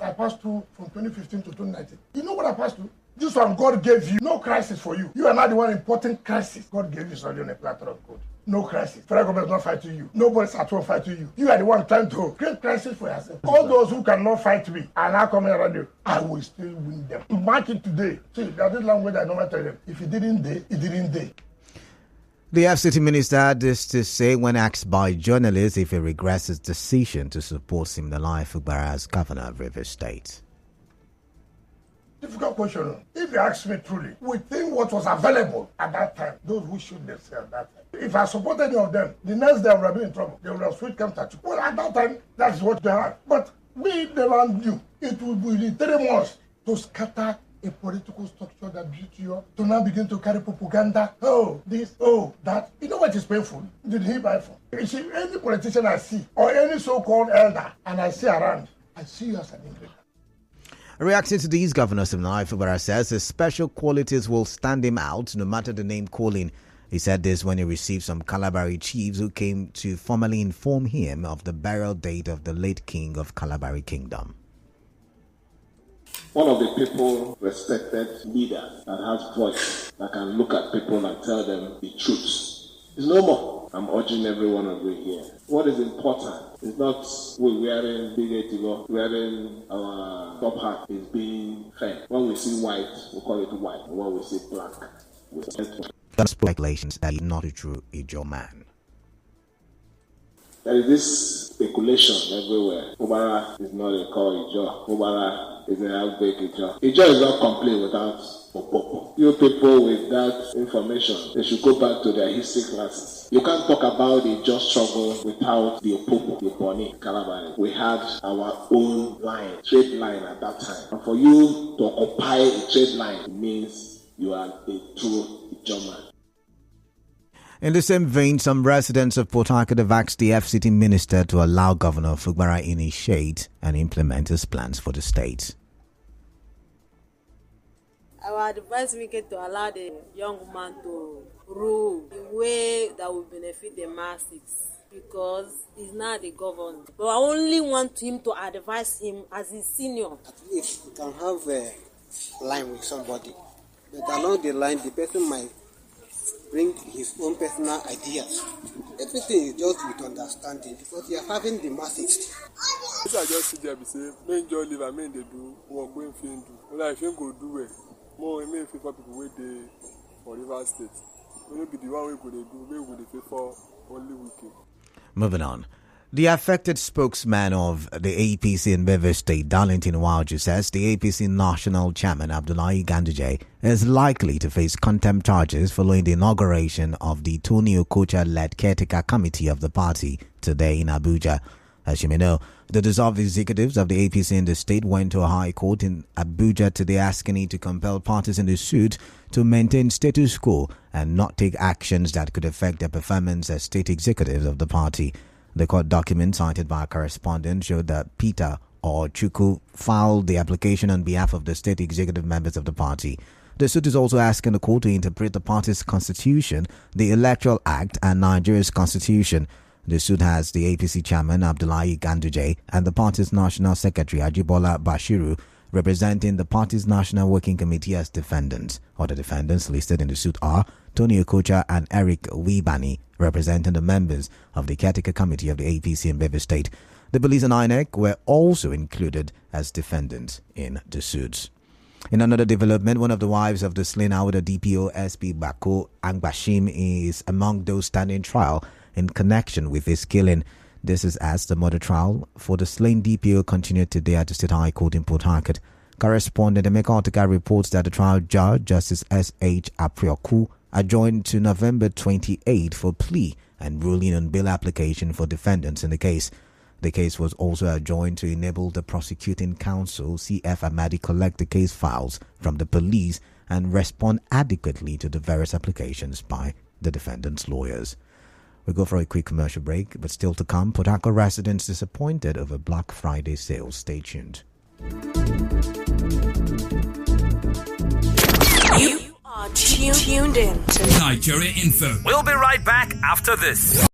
I passed through from 2015 to 2019. You know what I passed through? This one God gave you. No crisis for you. You are not the one important crisis. God gave you something on a platter of gold. No crisis. Federal government is not fighting you. Nobody's at all fighting you. You are the one trying to create crisis for yourself. All those who cannot fight me are now coming around you. I will still win them. Mark it today. See, there's this language I normally tell them. If it didn't day, it didn't day. The FCT minister had this to say when asked by journalists if he regrets his decision to support Siminalayi Fubara as governor of Rivers State. Difficult question. If you ask me truly, within what was available at that time, those who shoot themselves at that time, if I support any of them, the next day I would have been in trouble. They would have switched counter. Well, at that time, that's what they had. But we never knew it would be 3 months to scatter a political structure that built you up, to now begin to carry propaganda. Oh, this, oh, that. You know what is painful? Did he buy for? You see, any politician I see, or any so-called elder, and I see around, I see you as an ingredient. Reacting to these, Governor Siminalayi Fubara says his special qualities will stand him out no matter the name calling. He said this when he received some Kalabari chiefs who came to formally inform him of the burial date of the late king of Kalabari Kingdom. One of the people, respected leader that has voice, that can look at people and tell them the truth, is no more. I'm urging every one of you here. What is important is not we wearing big to wearing our top hat is being fair. When we see white, we call it white. And when we see black, we say it. Speculations that you're not a true Ijo man. There is this speculation everywhere. Fubara is not a call Ijo. Fubara is a half-baked Ijo. Ijo is not complete without Opopo. You people with that information, they should go back to their history classes. You can't talk about the Ijo struggle without the Opopo, the Boni, Kalabari. We had our own line, trade line at that time. And for you to occupy a trade line means you are a true Ijo man. In the same vein, some residents of Port Harcourt have asked the FCT minister to allow Governor Fubara initiate and implement his plans for the state. I would advise me to allow the young man to rule the way that will benefit the masses, because he's not the governor. But I only want him to advise him as his senior. At least you can have a line with somebody, but along the line, the person might bring his own personal ideas. Everything is just with understanding, because you are having the masses. I just sit there and say, men just live and men they do what going to do. Well, I think go do it. More men favor people wait there for River State. Maybe the one we could do, we would favor only wicked. Moving on. The affected spokesman of the APC in Rivers State, Darlington Wauju, says the APC National Chairman Abdullahi Ganduje is likely to face contempt charges following the inauguration of the Tony Okocha-led caretaker committee of the party today in Abuja. As you may know, the dissolved executives of the APC in the state went to a high court in Abuja today asking it to compel parties in the suit to maintain status quo and not take actions that could affect their performance as state executives of the party. The court document cited by a correspondent showed that Peter or Chuku filed the application on behalf of the state executive members of the party. The suit is also asking the court to interpret the party's constitution, the Electoral Act, and Nigeria's constitution. The suit has the APC chairman Abdullahi Ganduje and the party's national secretary Ajibola Bashiru representing the party's National Working Committee as defendants. Other defendants listed in the suit are Tony Okocha and Eric Wibani, representing the members of the caretaker committee of the APC in Rivers State. The police and INEC were also included as defendants in the suits. In another development, one of the wives of the slain Awuda DPO SP Bako Angbashim is among those standing trial in connection with his killing. This is as the murder trial for the slain DPO continued today at the State High Court in Port Harcourt. Correspondent Emeka Otika reports that the trial judge, Justice S.H. Aprioku, adjourned to November 28 for plea and ruling on bail application for defendants in the case. The case was also adjourned to enable the prosecuting counsel, C.F. Amadi, collect the case files from the police and respond adequately to the various applications by the defendants' lawyers. We'll go for a quick commercial break, but still to come, Port Harcourt residents disappointed over Black Friday sales. Stay tuned. You are tuned in to Nigeria Info. We'll be right back after this.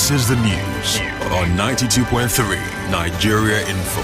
This is the news on 92.3 Nigeria Info.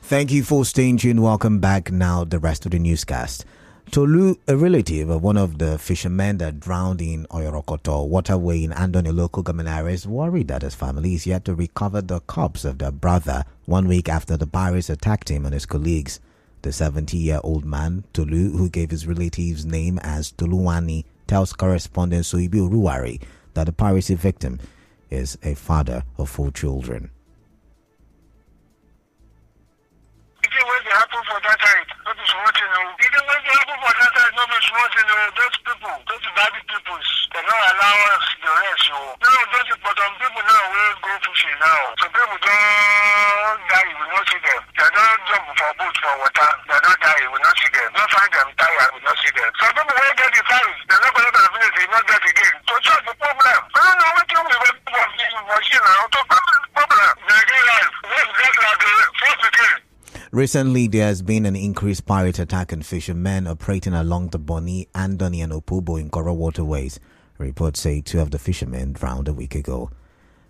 Thank you for staying tuned. Welcome back. Now, the rest of the newscast. Tolu, a relative of one of the fishermen that drowned in Oyorokoto waterway in Andoni local government area, is worried that his family is yet to recover the corpse of their brother 1 week after the pirates attacked him and his colleagues. The 70-year-old man, Tolu, who gave his relative's name as Toluwani, tells correspondent Soibi Oruwari that the piracy victim is a father of 4 children. Happen for that side, not is what you know. Even when they happen for that side, not is what you know. Those people, those bad people, they don't allow us the rest. You know, those important people now will go fishing now. So people don't die, you will not see them. They don't jump for boat for water. They don't die, you will not see them. Don't find them tired, you will not see them. Some people will get the fire, they're not going to the village, they will not get again. So that's the problem. I don't know what you will do for this machine now. So that's the problem. They get life. Let's get like the first again. Recently, there has been an increased pirate attack on fishermen operating along the Boni, Andoni and Opobo in Koro waterways. Reports say 2 of the fishermen drowned a week ago.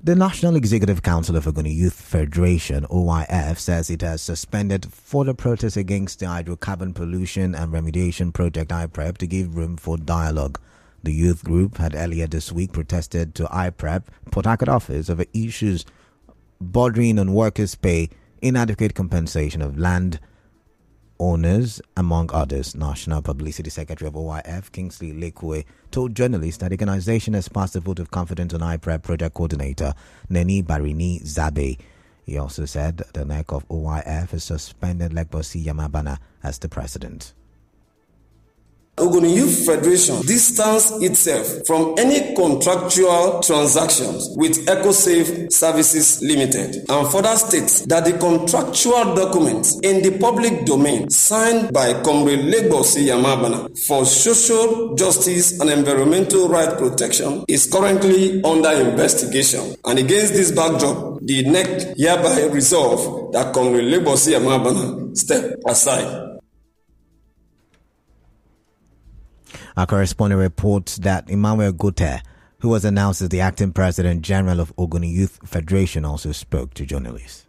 The National Executive Council of Ogoni Youth Federation, OYF, says it has suspended further protests against the hydrocarbon pollution and remediation project IPREP to give room for dialogue. The youth group had earlier this week protested to IPREP Port Harcourt office over issues bordering on workers' pay, inadequate compensation of land owners, among others. National Publicity Secretary of OYF, Kingsley Lekwe, told journalists that the organization has passed a vote of confidence on IPREP project coordinator Neni Barini Zabe. He also said the NEC of OYF has suspended Legbosi Yamabana as the president. Ogoni Youth Federation distanced itself from any contractual transactions with EcoSafe Services Limited and further states that the contractual documents in the public domain signed by Comrade Legbosi Yamabana for social justice and environmental right protection is currently under investigation. And against this backdrop, the NEC hereby resolve that Comrade Legbosi Yamabana step aside. Our correspondent reports that Emmanuel Gote, who was announced as the acting president general of Ogoni Youth Federation, also spoke to journalists.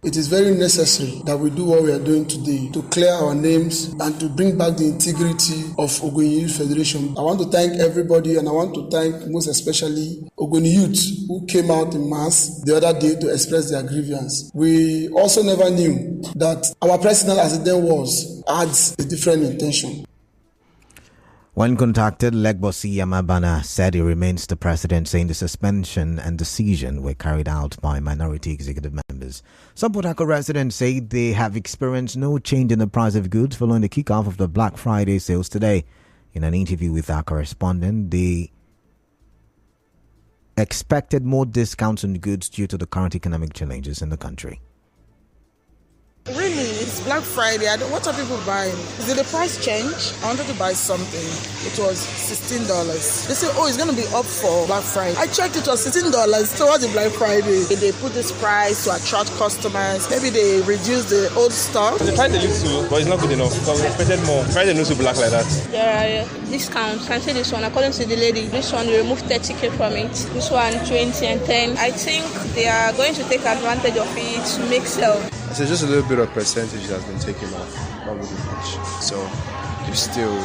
It is very necessary that we do what we are doing today to clear our names and to bring back the integrity of Ogoni Youth Federation. I want to thank everybody, and I want to thank most especially Ogoni Youth who came out in mass the other day to express their grievance. We also never knew that our president, as it then was, had a different intention. When contacted, Legbosi Yamabana said he remains the president, saying the suspension and decision were carried out by minority executive members. Some Port Harcourt residents say they have experienced no change in the price of goods following the kickoff of the Black Friday sales today. In an interview with our correspondent, they expected more discounts on goods due to the current economic challenges in the country. Really, it's Black Friday. What are people buying? Did the price change? I wanted to buy something. It was $16. They say, oh, it's going to be up for Black Friday. I checked, it was $16. So what's the Black Friday? They put this price to attract customers. Maybe they reduce the old stock. The price they little, but it's not good enough. Because we expected more. Friday no so black like that. There are discounts. I say this one, according to the lady, this one they removed 30k from it. This one 20 and 10. I think they are going to take advantage of it to make sale. So just a little bit of percentage that's been taken off, not really much. So you're still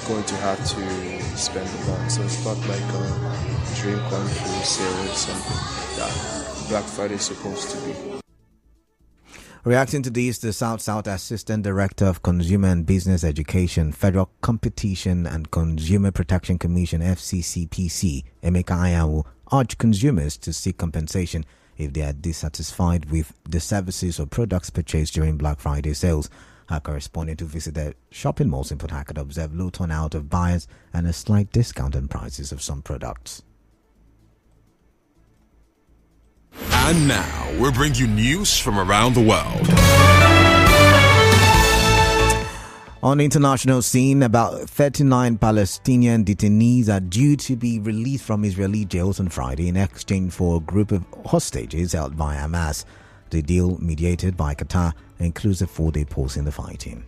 going to have to spend a lot. So it's not like a drink one free sale or something that Black Friday is supposed to be. Reacting to this, the South Assistant Director of Consumer and Business Education, Federal Competition and Consumer Protection Commission, FCCPC, Emeka Ayawu, urged consumers to seek compensation if they are dissatisfied with the services or products purchased during Black Friday sales. Our correspondent who visited shopping malls in Port Harcourt observed low turnout of buyers and a slight discount on prices of some products. And now, we'll bring you news from around the world. On the international scene, about 39 Palestinian detainees are due to be released from Israeli jails on Friday in exchange for a group of hostages held by Hamas. The deal, mediated by Qatar, includes a 4-day pause in the fighting.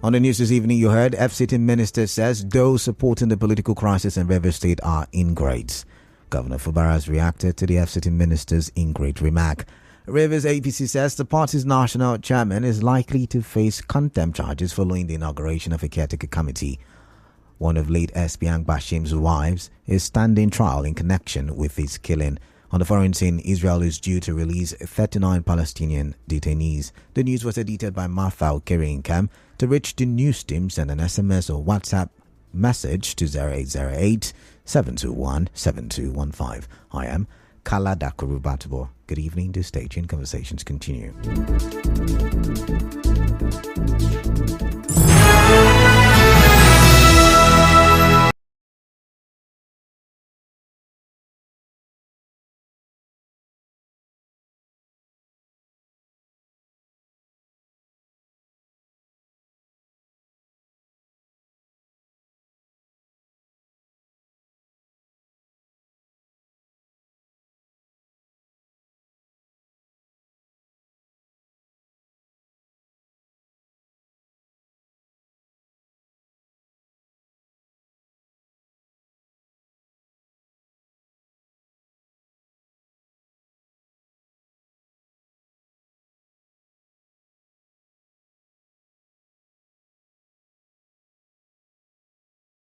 On the news this evening, you heard FCT minister says those supporting the political crisis in Rivers State are ingrates. Governor Fubara has reacted to the FCT minister's ingrate remark. Rivers APC says the party's national chairman is likely to face contempt charges following the inauguration of a caretaker committee. One of late SPN Bashim's wives is standing trial in connection with his killing. On the foreign scene, Israel is due to release 39 Palestinian detainees. The news was edited by Marthal Kerinkam. To reach the news team, send an SMS or WhatsApp message to 0808 721 7215. I am Kala Dakurubatubo. Good evening. The Stage and Conversations continue.